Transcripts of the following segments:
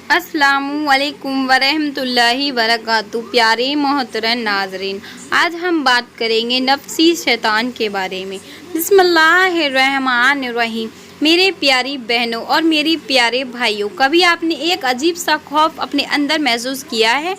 अस्सलामुअलैकुम वरहमतुल्लाहि वबरकातुहू। प्यारे मोहतरम नाजरीन, आज हम बात करेंगे नफ्सी शैतान के बारे में। बिस्मिल्लाहिर्रहमानिर्रहीम। मेरे प्यारी बहनों और मेरे प्यारे भाइयों, कभी आपने एक अजीब सा खौफ अपने अंदर महसूस किया है?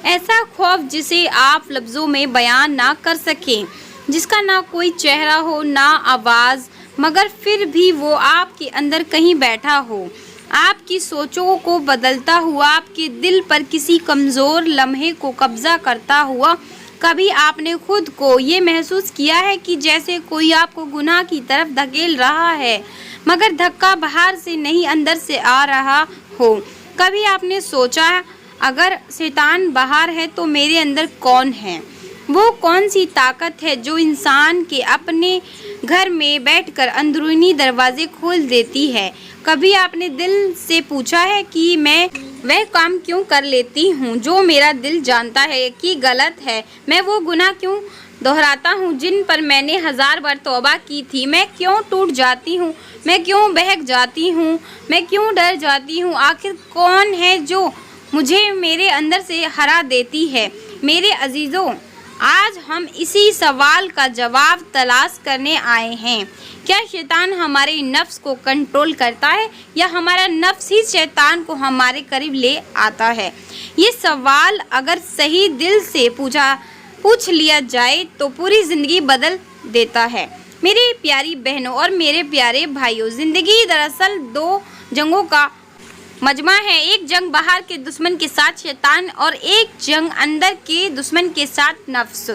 ऐसा खौफ जिसे आप लफ्ज़ों में बयान ना कर सकें, जिसका ना कोई चेहरा हो ना आवाज़, मगर फिर भी वो आपके अंदर कहीं बैठा हो, आपकी सोचों को बदलता हुआ, आपके दिल पर किसी कमज़ोर लम्हे को कब्ज़ा करता हुआ। कभी आपने खुद को ये महसूस किया है कि जैसे कोई आपको गुनाह की तरफ धकेल रहा है, मगर धक्का बाहर से नहीं अंदर से आ रहा हो? कभी आपने सोचा, अगर शैतान बाहर है तो मेरे अंदर कौन है? वो कौन सी ताकत है जो इंसान के अपने घर में बैठकर अंदरूनी दरवाजे खोल देती है? कभी आपने दिल से पूछा है कि मैं वह काम क्यों कर लेती हूँ जो मेरा दिल जानता है कि गलत है? मैं वो गुनाह क्यों दोहराता हूँ जिन पर मैंने 1000 बार तौबा की थी? मैं क्यों टूट जाती हूँ? मैं क्यों बहक जाती हूँ? मैं क्यों डर जाती हूँ? आखिर कौन है जो मुझे मेरे अंदर से हरा देती है? मेरे अजीज़ों, आज हम इसी सवाल का जवाब तलाश करने आए हैं। क्या शैतान हमारे नफ्स को कंट्रोल करता है या हमारा नफ्स ही शैतान को हमारे करीब ले आता है? ये सवाल अगर सही दिल से पूछ लिया जाए तो पूरी ज़िंदगी बदल देता है। मेरी प्यारी बहनों और मेरे प्यारे भाइयों, ज़िंदगी दरअसल 2 जंगों का मजमा है। एक जंग बाहर के दुश्मन के साथ शैतान और एक जंग अंदर के दुश्मन के साथ नफ्स।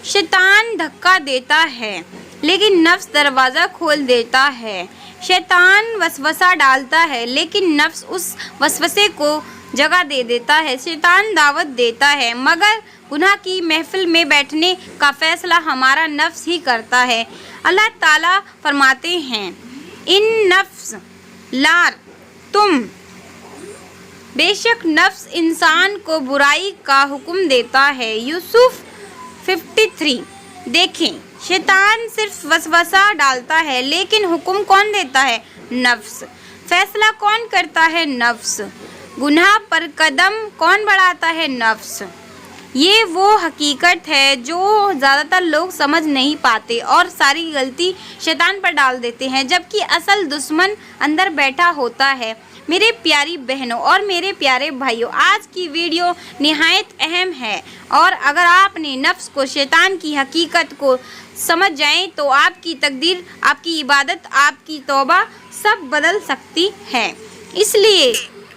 शैतान धक्का देता है लेकिन नफ्स दरवाज़ा खोल देता है। शैतान वसवसा डालता है लेकिन नफ्स उस वसवसे को जगह दे देता है। शैतान दावत देता है मगर गुनाह की महफिल में बैठने का फैसला हमारा नफ्स ही करता है। अल्लाह ताला फरमाते हैं, इन नफ्स लार तुम, बेशक नफ्स इंसान को बुराई का हुक्म देता है। यूसुफ 53। देखें, शैतान सिर्फ वसवसा डालता है लेकिन हुक्म कौन देता है? नफ्स। फैसला कौन करता है? नफ्स। गुनाह पर कदम कौन बढ़ाता है? नफ्स। ये वो हकीकत है जो ज़्यादातर लोग समझ नहीं पाते और सारी गलती शैतान पर डाल देते हैं, जबकि असल दुश्मन अंदर बैठा होता है। मेरे प्यारी बहनों और मेरे प्यारे भाइयों, आज की वीडियो निहायत अहम है और अगर आपने नफ्स को, शैतान की हकीकत को समझ जाएं तो आपकी तकदीर, आपकी इबादत, आपकी तौबा सब बदल सकती है। इसलिए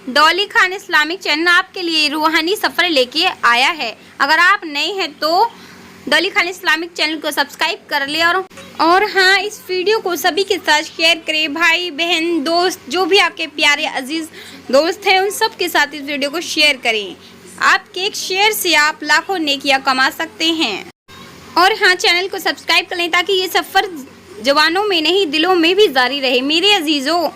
डॉली खान इस्लामिक चैनल आपके लिए रूहानी सफ़र लेके आया है। अगर आप नए हैं तो डॉली खान इस्लामिक चैनल को सब्सक्राइब कर ले और हाँ, इस वीडियो को सभी के साथ शेयर करें। भाई बहन दोस्त, जो भी आपके प्यारे अजीज़ दोस्त हैं, उन सब के साथ इस वीडियो को शेयर करें। आपके एक शेयर से आप लाखों नेकियां कमा सकते हैं। और हाँ, चैनल को सब्सक्राइब कर लें ताकि ये सफ़र जवानों में नहीं दिलों में भी जारी रहे। मेरे अजीज़ों,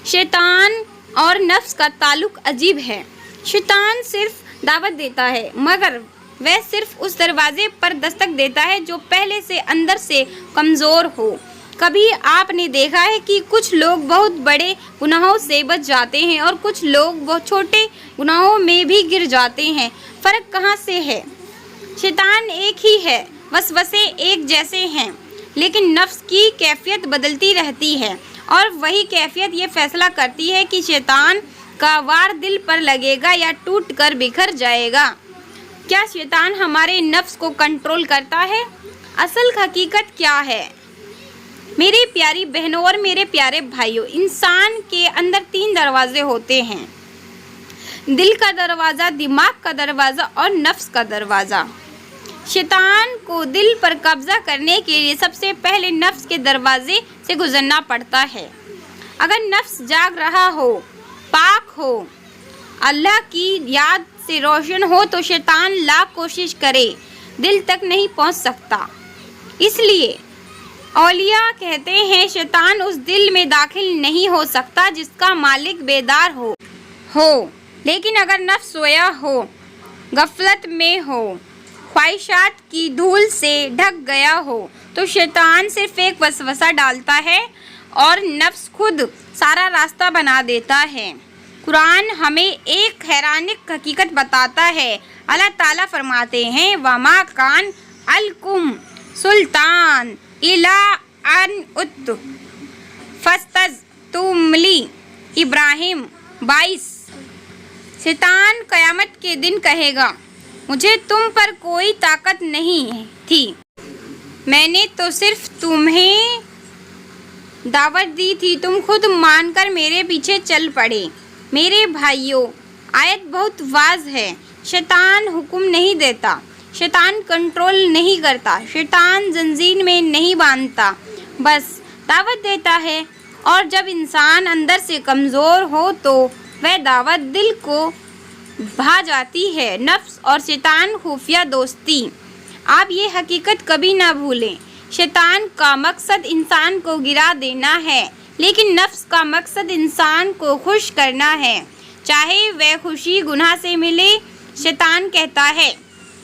शैतान और नफ्स का ताल्लुक़ अजीब है। शैतान सिर्फ दावत देता है मगर वह सिर्फ उस दरवाजे पर दस्तक देता है जो पहले से अंदर से कमज़ोर हो। कभी आपने देखा है कि कुछ लोग बहुत बड़े गुनाहों से बच जाते हैं और कुछ लोग बहुत छोटे गुनाहों में भी गिर जाते हैं। फ़र्क कहाँ से है? शैतान एक ही है, वसवसे एक जैसे हैं, लेकिन नफ्स की कैफियत बदलती रहती है और वही कैफियत ये फैसला करती है कि शैतान का वार दिल पर लगेगा या टूट कर बिखर जाएगा। क्या शैतान हमारे नफ्स को कंट्रोल करता है? असल हकीकत क्या है? मेरी प्यारी बहनों और मेरे प्यारे भाइयों, इंसान के अंदर 3 दरवाजे होते हैं, दिल का दरवाज़ा, दिमाग का दरवाज़ा और नफ्स का दरवाज़ा। शैतान को दिल पर कब्जा करने के लिए सबसे पहले नफ्स के दरवाजे से गुजरना पड़ता है। अगर नफ्स जाग रहा हो, पाक हो, अल्लाह की याद से रोशन हो तो शैतान लाख कोशिश करे दिल तक नहीं पहुंच सकता। इसलिए औलिया कहते हैं, शैतान उस दिल में दाखिल नहीं हो सकता जिसका मालिक बेदार हो। लेकिन अगर नफ्स सोया हो, गफलत में हो, ख्वाहिशात की धूल से ढक गया हो तो शैतान सिर्फ एक वसवसा डालता है اور نفس خود سارا راستہ بنا دیتا ہے۔ قرآن ہمیں ایک حیرانک حقیقت بتاتا ہے۔ اللہ تعالیٰ فرماتے ہیں وَمَا كَانَ لَكُمْ سُلْطَانٌ إِلَّا أَنْ فَاسْتَغْفِرُوا لِي۔ ابراہیم 22۔ شیطان قیامت کے دن کہے گا مجھے تم پر کوئی طاقت نہیں تھی، میں نے تو صرف تمہیں دعوت دی تھی، تم خود مان کر میرے پیچھے چل پڑے۔ میرے بھائیوں، آیت بہت واضح ہے۔ شیطان حکم نہیں دیتا، شیطان کنٹرول نہیں کرتا، شیطان زنجیر میں نہیں باندھتا، بس دعوت دیتا ہے۔ اور جب انسان اندر سے کمزور ہو تو وہ دعوت دل کو بھا جاتی ہے۔ نفس اور شیطان خفیہ دوستی۔ آپ یہ حقیقت کبھی نہ بھولیں، شیطان کا مقصد انسان کو گرا دینا ہے، لیکن نفس کا مقصد انسان کو خوش کرنا ہے، چاہے وہ خوشی گناہ سے ملے۔ شیطان کہتا ہے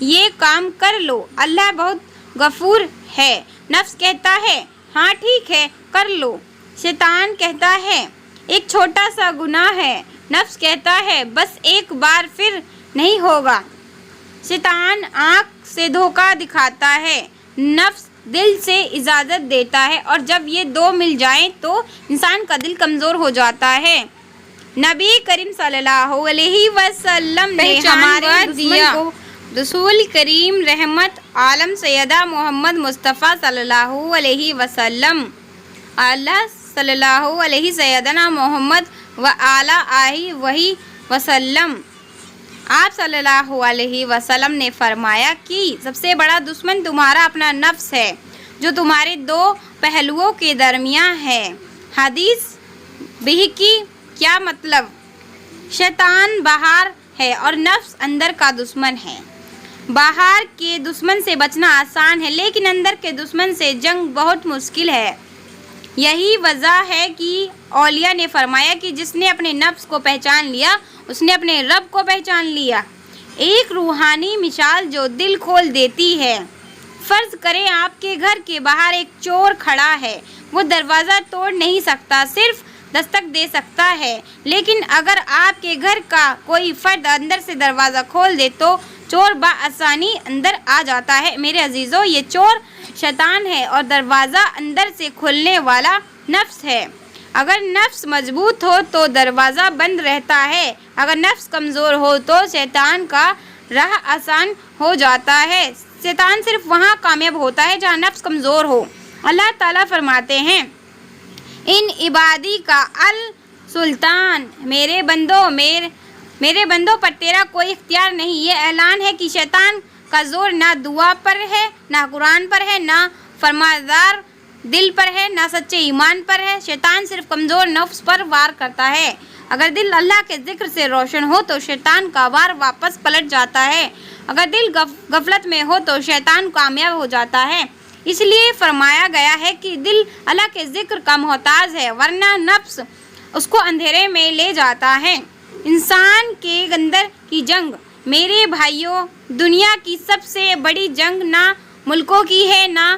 یہ کام کر لو، اللہ بہت غفور ہے۔ نفس کہتا ہے ہاں ٹھیک ہے کر لو۔ شیطان کہتا ہے ایک چھوٹا سا گناہ ہے، نفس کہتا ہے بس ایک بار پھر نہیں ہوگا۔ شیطان آنکھ سے دھوکہ دکھاتا ہے، نفس دل سے اجازت دیتا ہے، اور جب یہ دو مل جائیں تو انسان کا دل کمزور ہو جاتا ہے۔ نبی کریم صلی اللہ علیہ وسلم نے ہمارے دشمن کو رسول کریم رحمت عالم سیدہ محمد مصطفیٰ صلی اللہ علیہ وسلم صلی اللہ علیہ سیدنا محمد و آلہ وہی وسلم، آپ صلی اللہ علیہ وسلم نے فرمایا کہ سب سے بڑا دشمن تمہارا اپنا نفس ہے جو تمہارے دو پہلوؤں کے درمیان ہے۔ حدیث بہکی کیا مطلب؟ شیطان باہر ہے اور نفس اندر کا دشمن ہے۔ باہر کے دشمن سے بچنا آسان ہے، لیکن اندر کے دشمن سے جنگ بہت مشکل ہے۔ یہی وجہ ہے کہ اولیاء نے فرمایا کہ جس نے اپنے نفس کو پہچان لیا اس نے اپنے رب کو پہچان لیا۔ ایک روحانی مثال جو دل کھول دیتی ہے۔ فرض کریں آپ کے گھر کے باہر ایک چور کھڑا ہے، وہ دروازہ توڑ نہیں سکتا، صرف دستک دے سکتا ہے، لیکن اگر آپ کے گھر کا کوئی فرد اندر سے دروازہ کھول دے تو چور بآسانی اندر آ جاتا ہے۔ میرے عزیزو، یہ چور شیطان ہے اور دروازہ اندر سے کھولنے والا نفس ہے۔ اگر نفس مضبوط ہو تو دروازہ بند رہتا ہے، اگر نفس کمزور ہو تو شیطان کا راہ آسان ہو جاتا ہے۔ شیطان صرف وہاں کامیاب ہوتا ہے جہاں نفس کمزور ہو۔ اللہ تعالیٰ فرماتے ہیں ان عبادی کا السلطان، میرے بندوں پر تیرا کوئی اختیار نہیں۔ یہ اعلان ہے کہ شیطان کا زور نہ دعا پر ہے، نہ قرآن پر ہے، نہ فرمانبردار دل پر ہے، نہ سچے ایمان پر ہے۔ شیطان صرف کمزور نفس پر وار کرتا ہے۔ اگر دل اللہ کے ذکر سے روشن ہو تو شیطان کا وار واپس پلٹ جاتا ہے، اگر دل غفلت میں ہو تو شیطان کامیاب ہو جاتا ہے۔ اس لیے فرمایا گیا ہے کہ دل اللہ کے ذکر کا محتاج ہے، ورنہ نفس اس کو اندھیرے میں لے جاتا ہے۔ انسان کے اندر کی جنگ، میرے بھائیوں، دنیا کی سب سے بڑی جنگ نہ ملکوں کی ہے، نہ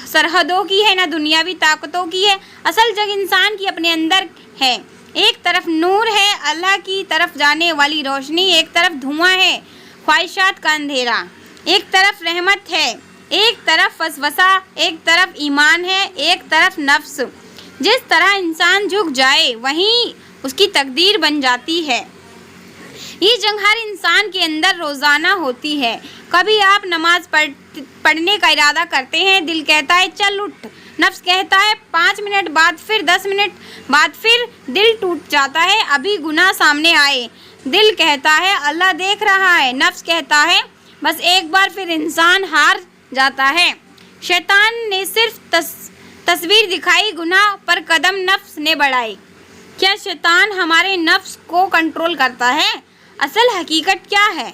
سرحدوں کی ہے، نہ دنیاوی طاقتوں کی ہے۔ اصل جنگ انسان کی اپنے اندر ہے۔ ایک طرف نور ہے، اللہ کی طرف جانے والی روشنی، ایک طرف دھواں ہے، خواہشات کا اندھیرا۔ ایک طرف رحمت ہے، ایک طرف وسوسہ، ایک طرف ایمان ہے، ایک طرف نفس۔ جس طرح انسان جھک جائے وہیں اس کی تقدیر بن جاتی ہے۔ یہ جنگ ہر انسان کے اندر روزانہ ہوتی ہے۔ کبھی آپ نماز پڑھنے کا ارادہ کرتے ہیں، دل کہتا ہے چل اٹھ، نفس کہتا ہے 5 منٹ بعد، پھر 10 منٹ بعد، پھر دل ٹوٹ جاتا ہے ابھی گناہ سامنے آئے۔ دل کہتا ہے اللہ دیکھ رہا ہے، نفس کہتا ہے بس ایک بار، پھر انسان ہار جاتا ہے۔ شیطان نے صرف تصویر دکھائی، گناہ پر قدم نفس نے بڑھائی۔ کیا شیطان ہمارے نفس کو کنٹرول کرتا ہے؟ اصل حقیقت کیا ہے؟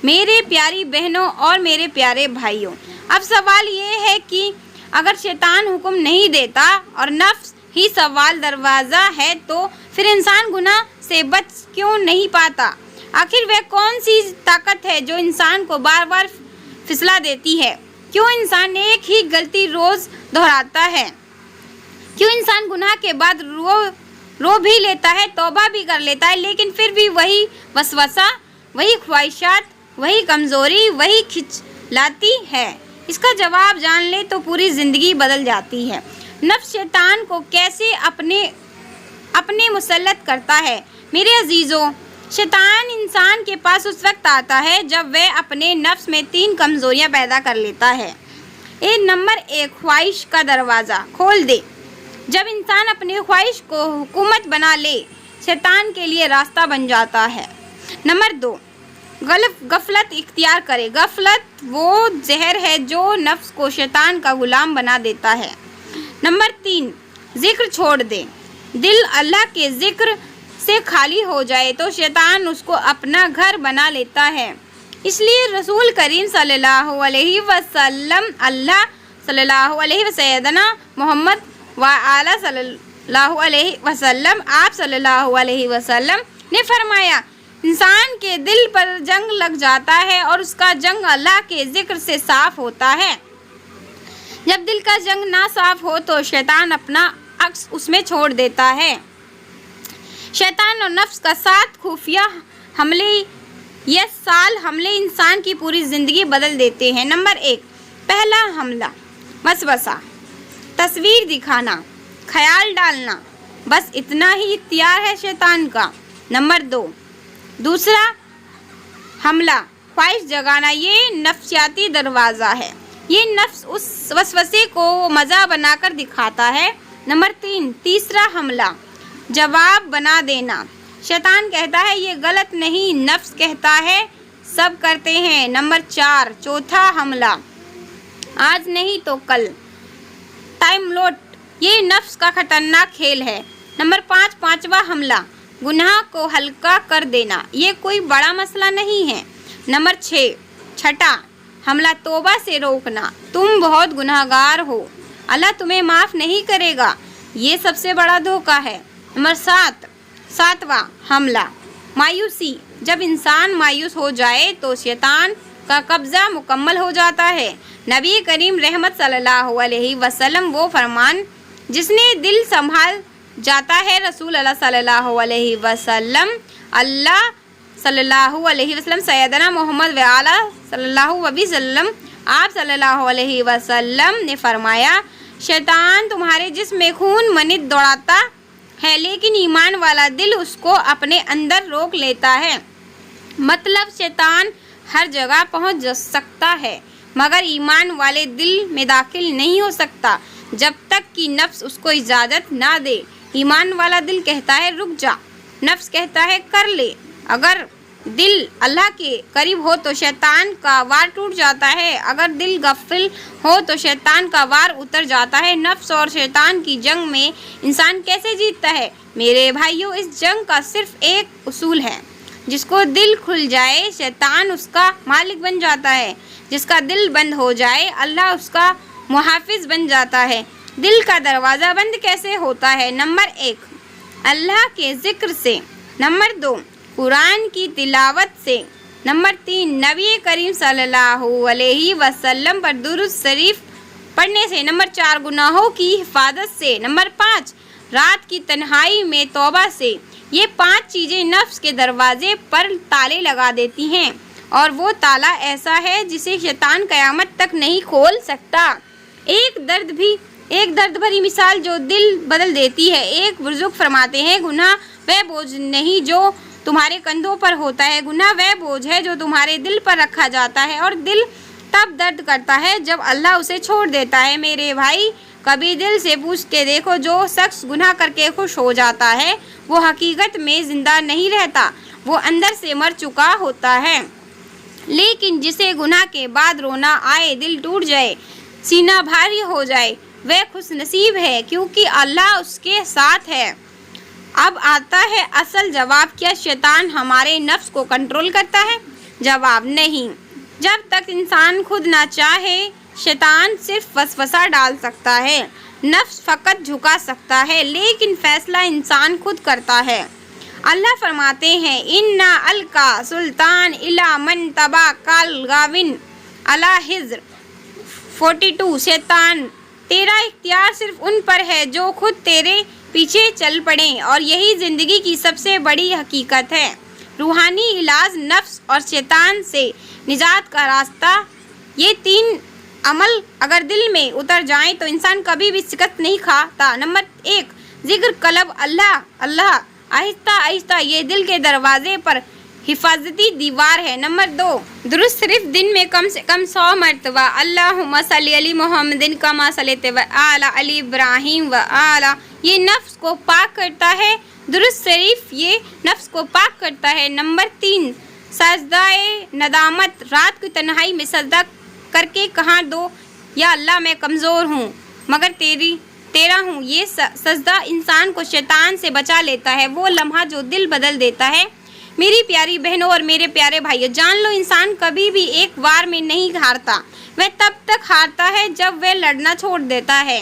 میرے پیاری بہنوں اور میرے پیارے بھائیوں، اب سوال یہ ہے کہ اگر شیطان حکم نہیں دیتا اور نفس ہی سوال دروازہ ہے تو پھر انسان گناہ سے بچ کیوں نہیں پاتا؟ آخر وہ کون سی طاقت ہے جو انسان کو بار بار پھسلا دیتی ہے؟ کیوں انسان ایک ہی غلطی روز دہراتا ہے؟ क्यों इंसान गुनाह के बाद रो भी लेता है, तौबा भी कर लेता है, लेकिन फिर भी वही वसवसा, वही ख्वाहिशात, वही कमज़ोरी, वही खिंचलाती है। इसका जवाब जान ले तो पूरी ज़िंदगी बदल जाती है। नफ्स शैतान को कैसे अपने मुसल्लत करता है। मेरे अजीज़ों, शैतान इंसान के पास उस वक्त आता है जब वह अपने नफ्स में 3 कमज़ोरियाँ पैदा कर लेता है। नंबर 1, ख्वाहिश का दरवाज़ा खोल दे। जब इंसान अपनी ख्वाहिश को हुकूमत बना ले, शैतान के लिए रास्ता बन जाता है। नंबर 2, गफलत इख्तियार करे। गफलत वो जहर है जो नफ्स को शैतान का गुलाम बना देता है। नंबर 3, जिक्र छोड़ दे। दिल अल्लाह के जिक्र से खाली हो जाए तो शैतान उसको अपना घर बना लेता है। इसलिए रसूल करीम सल्लल्लाहु अलैहि वसल्लम, अल्लाह सल्लल्लाहु अलैहि वसल्लम, मोहम्मद व आला सल्लल्लाहु अलैहि वसल्लम, आप सल्लल्लाहु अलैहि वसल्लम ने फरमाया, इंसान के दिल पर जंग लग जाता है और उसका जंग अल्लाह के जिक्र से साफ होता है। जब दिल का जंग ना साफ हो तो शैतान अपना अक्स उसमें छोड़ देता है। शैतान और नफ्स का 7 खुफिया हमले, यह साल हमले इंसान की पूरी ज़िंदगी बदल देते हैं। नंबर 1, पहला हमला वसवसा, तस्वीर दिखाना, ख्याल डालना, बस इतना ही इख्तियार है शैतान का। नंबर 2, दूसरा हमला ख्वाहिश जगाना, ये नफ्सियाती दरवाज़ा है। ये नफ्स उस वसवसे को मज़ा बनाकर दिखाता है। नंबर 3, तीसरा हमला जवाब बना देना। शैतान कहता है ये गलत नहीं, नफ्स कहता है सब करते हैं। नंबर 4, चौथा हमला आज नहीं तो कल, टाइम लौट, ये नफ्स का खतरनाक खेल है। नंबर 5, पांचवा हमला गुनाह को हल्का कर देना, ये कोई बड़ा मसला नहीं है। नंबर 6, छठा हमला तौबा से रोकना, तुम बहुत गुनाहगार हो, अल्लाह तुम्हें माफ़ नहीं करेगा, ये सबसे बड़ा धोखा है। नंबर 7, सातवां हमला मायूसी, जब इंसान मायूस हो जाए तो शैतान का कब्ज़ा मुकम्मल हो जाता है। नबी करीम रहमत सल्लल्लाहु अलैहि वसल्लम वो फरमान जिसने दिल संभाल जाता है। रसूल अल्लाह सल्लल्लाहु अलैहि वसल्लम, अल्लाह सल्लल्लाहु अलैहि वसल्लम, सैयदना मोहम्मद व आला सल्लल्लाहु अलैहि वसल्लम, आप सल्लल्लाहु अलैहि वसल्लम ने फरमाया, शैतान तुम्हारे जिस्म में खून मनित दौड़ाता है, लेकिन ईमान वाला दिल उसको अपने अंदर रोक लेता है। मतलब शैतान हर जगह पहुंच सकता है मगर ईमान वाले दिल में दाखिल नहीं हो सकता जब तक कि नफ्स उसको इजाज़त ना दे। ईमान वाला दिल कहता है रुक जा, नफ्स कहता है कर ले। अगर दिल अल्लाह के करीब हो तो शैतान का वार टूट जाता है, अगर दिल गफिल हो तो शैतान का वार उतर जाता है। नफ्स और शैतान की जंग में इंसान कैसे जीतता है? मेरे भाइयों, इस जंग का सिर्फ एक उसूल है, जिसको दिल खुल जाए शैतान उसका मालिक बन जाता है, जिसका दिल बंद हो जाए अल्लाह उसका मुहाफिज बन जाता है। दिल का दरवाज़ा बंद कैसे होता है? नंबर 1, अल्लाह के ज़िक्र से। नंबर 2, कुरान की तिलावत से। नंबर 3, नबी करीम सल्लल्लाहु अलैहि वसल्लम पर दुरूद शरीफ पढ़ने से। नंबर 4, गुनाहों की हिफाजत से। नंबर 5, रात की तन्हाई में तौबा से। ये 5 चीज़ें नफ्स के दरवाजे पर ताले लगा देती हैं, और वो ताला ऐसा है जिसे शैतान क़यामत तक नहीं खोल सकता। एक दर्द भरी मिसाल जो दिल बदल देती है। एक बुजुर्ग फरमाते हैं, गुनाह वह बोझ नहीं जो तुम्हारे कंधों पर होता है, गुनाह वह बोझ है जो तुम्हारे दिल पर रखा जाता है, और दिल तब दर्द करता है जब अल्लाह उसे छोड़ देता है। मेरे भाई, कभी दिल से पूछ के देखो, जो शख्स गुनाह करके खुश हो जाता है वो हकीकत में ज़िंदा नहीं रहता, वो अंदर से मर चुका होता है। लेकिन जिसे गुनाह के बाद रोना आए, दिल टूट जाए, सीना भारी हो जाए, वह खुशनसीब है, क्योंकि अल्लाह उसके साथ है। अब आता है असल जवाब, क्या शैतान हमारे नफ्स को कंट्रोल करता है? जवाब नहीं। जब तक इंसान खुद ना चाहे, शैतान सिर्फ वसवसा डाल सकता है, नफ्स फ़कत झुका सकता है, लेकिन फ़ैसला इंसान खुद करता है। अल्लाह फरमाते हैं, इन्ना अलका सुल्तान इला मन तबा काल गाविन अला हिज्र 42। शैतान تیرا اختیار صرف ان پر ہے جو خود تیرے پیچھے چل پڑیں، اور یہی زندگی کی سب سے بڑی حقیقت ہے۔ روحانی علاج، نفس اور شیطان سے نجات کا راستہ، یہ 3 عمل اگر دل میں اتر جائیں تو انسان کبھی بھی شکست نہیں کھاتا۔ نمبر 1، ذکر قلب، اللہ اللہ، آہستہ آہستہ، یہ دل کے دروازے پر حفاظتی دیوار ہے۔ نمبر 2، درست شریف دن میں کم سے کم 100 مرتبہ، اللہم صلی علی محمد کما صلیت و علی ابراہیم و آلہ، یہ نفس کو پاک کرتا ہے۔ درست شریف یہ نفس کو پاک کرتا ہے۔ نمبر 3، سجدہ ندامت، رات کی تنہائی میں سجدہ کر کے کہا دو، یا اللہ میں کمزور ہوں مگر تیرا ہوں۔ یہ سجدہ انسان کو شیطان سے بچا لیتا ہے، وہ لمحہ جو دل بدل دیتا ہے۔ میری پیاری بہنوں اور میرے پیارے بھائیوں، جان لو انسان کبھی بھی ایک وار میں نہیں ہارتا، وہ تب تک ہارتا ہے جب وہ لڑنا چھوڑ دیتا ہے۔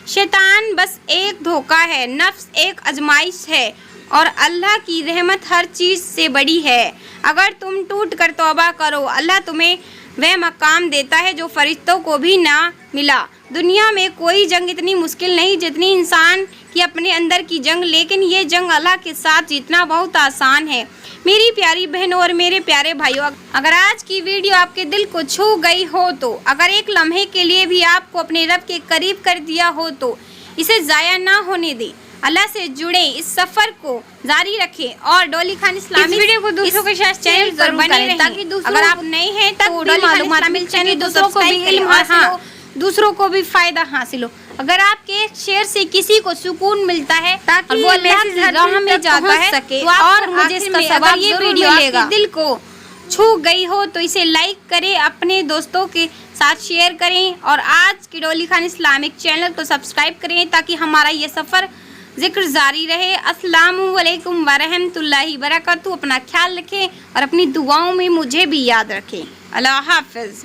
شیطان بس ایک دھوکہ ہے، نفس ایک آزمائش ہے، اور اللہ کی رحمت ہر چیز سے بڑی ہے۔ اگر تم ٹوٹ کر توبہ کرو، اللہ تمہیں وہ مقام دیتا ہے جو فرشتوں کو بھی نہ ملا۔ دنیا میں کوئی جنگ اتنی مشکل نہیں جتنی انسان کی اپنے اندر کی جنگ، لیکن یہ جنگ اللہ کے ساتھ جیتنا بہت آسان ہے۔ میری پیاری بہنوں اور میرے پیارے بھائیوں، اگر آج کی ویڈیو آپ کے دل کو چھو گئی ہو تو، اگر ایک لمحے کے لیے بھی آپ کو اپنے رب کے قریب کر دیا ہو تو اسے ضائع نہ ہونے دیں۔ اللہ سے جڑیں، اس سفر کو جاری رکھیں، اور ڈولی خان اسلامی ویڈیو کو دوسروں کے ساتھ چینل پر بنے رہیں، تاکہ اگر آپ نئے ہیں تو ڈولی خان اسلامی چینل دوسروں کو بھی علم حاصل ہو، دوسروں کو بھی فائدہ حاصل ہو۔ اگر آپ کے ایک شیئر سے کسی کو سکون ملتا ہے تاکہ وہ اللہ کی راہ میں جاتا ہے، اور مجھے اس کا ثواب یہ ویڈیو آپ کے دل کو چھو گئی ہو تو اسے لائک کریں، اپنے دوستوں کے ساتھ شیئر کریں، اور آج کی ڈولی خان اسلامک چینل کو سبسکرائب کریں تاکہ ہمارا یہ سفر ذکر جاری رہے۔ السلام علیکم ورحمۃ اللہ وبرکاتہ۔ اپنا خیال رکھیں اور اپنی دعاؤں میں مجھے بھی یاد رکھیں۔ اللہ حافظ۔